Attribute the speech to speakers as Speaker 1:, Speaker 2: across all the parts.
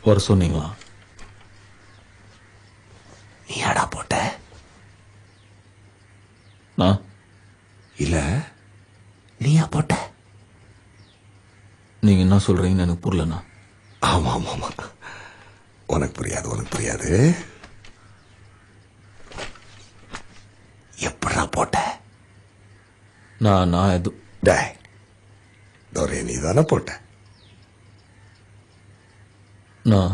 Speaker 1: வர சொன்னீங்களா?
Speaker 2: நீ யாடா போட்ட?
Speaker 1: நான்
Speaker 2: இல்ல நீயா போட்ட?
Speaker 1: நீங்க என்ன சொல்றீங்கன்னு எனக்கு புரியலண்ணா.
Speaker 2: ஆமா ஆமா ஆமா, உனக்கு புரியாது. எப்படா போட்ட?
Speaker 1: நான் எது
Speaker 2: டேய், தோரே நீ தானே போட்ட?
Speaker 1: நான்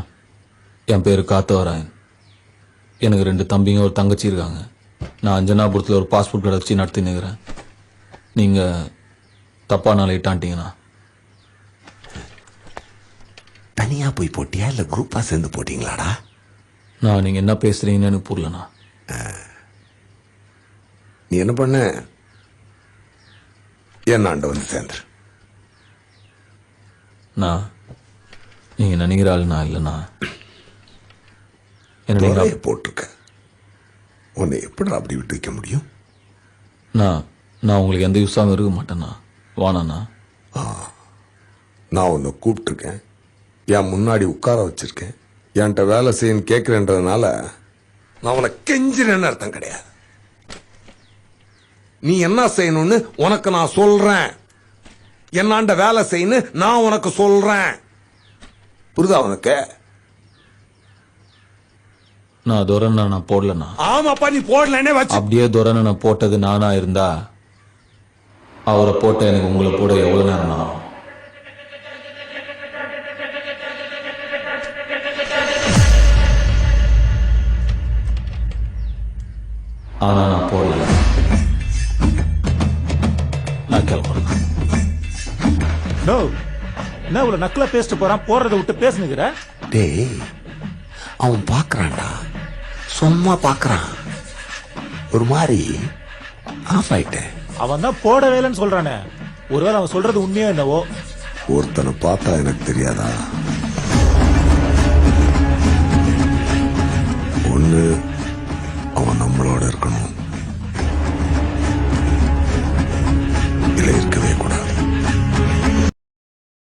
Speaker 1: என் பேரு காத்தவராயன். எனக்கு 2 தம்பிங்க ஒரு தங்கச்சி இருக்காங்க. நான் அஞ்சனாபுரத்தில் ஒரு பாஸ்போர்ட் கடை வச்சு நடத்தி நிற்கிறேன். நீங்க தப்பா நாளை இட்டான்ட்டீங்கண்ணா.
Speaker 2: தனியா போய் போட்டியா இல்ல குரூப்பா சேர்ந்து போட்டீங்களாடா?
Speaker 1: நான் நீங்க என்ன பேசுறீங்கன்னு எனக்கு புரியலண்ணா.
Speaker 2: நீ என்ன பண்ண? என்னாண்ட வந்து சேர்ந்துரு.
Speaker 1: நான் நீங்க நினைக்கிற ஆள் நான் இல்லைண்ணா. என்ன நீங்க
Speaker 2: தோரைய போட்டிருக்க, உன்னை எப்படி அப்படி விட்டு வைக்க முடியும்?
Speaker 1: நான் உங்களுக்கு எந்த யூஸாகவும் இருக்க மாட்டேண்ணா. வாணண்ணா.
Speaker 2: நான் உன்னை கூப்பிட்டுருக்கேன், என் முன்னாடி உட்கார வச்சிருக்கேன், என்கிட்ட வேலை செய்யன்னு கேட்கிறேன்றதுனால நான் உனக்கு கெஞ்சிறேன்னு அர்த்தம் கிடையாது. நீ என்ன செய்யணும்னு உனக்கு நான் சொல்றேன். என்னாண்ட வேலை செய்யணும் நான் உனக்கு சொல்றேன். புரியுதா உனக்கு?
Speaker 1: நான் துரனை நான் போடலண்ணா.
Speaker 2: ஆமாப்பா, நீ போடலன்னே வச்சு.
Speaker 1: அப்படியே துரனை நான் போட்டது நானா இருந்தா அவரை போட்ட எனக்கு உங்களை போட எவ்வளவு நேரம் ஆகும்? ஆனா நான் போடல. நான் கிளம்புறேன்.
Speaker 3: என்ன இவ்வளவு நக்கலா பேசிட்டு போறான், போறதை விட்டு பேசுனுங்கிற?
Speaker 2: டேய், அவன் பாக்குறான்டா, சும்மா பாக்குறான். ஒரு மாதிரி ஆஃப் ஆயிட்டேன்.
Speaker 3: அவன் தான் போடவே இல்லைன்னு சொல்றானே, ஒருவேளை அவன் சொல்றது உண்மையா என்னவோ?
Speaker 2: ஒருத்தனை பார்த்தா எனக்கு தெரியாதா? ஒண்ணு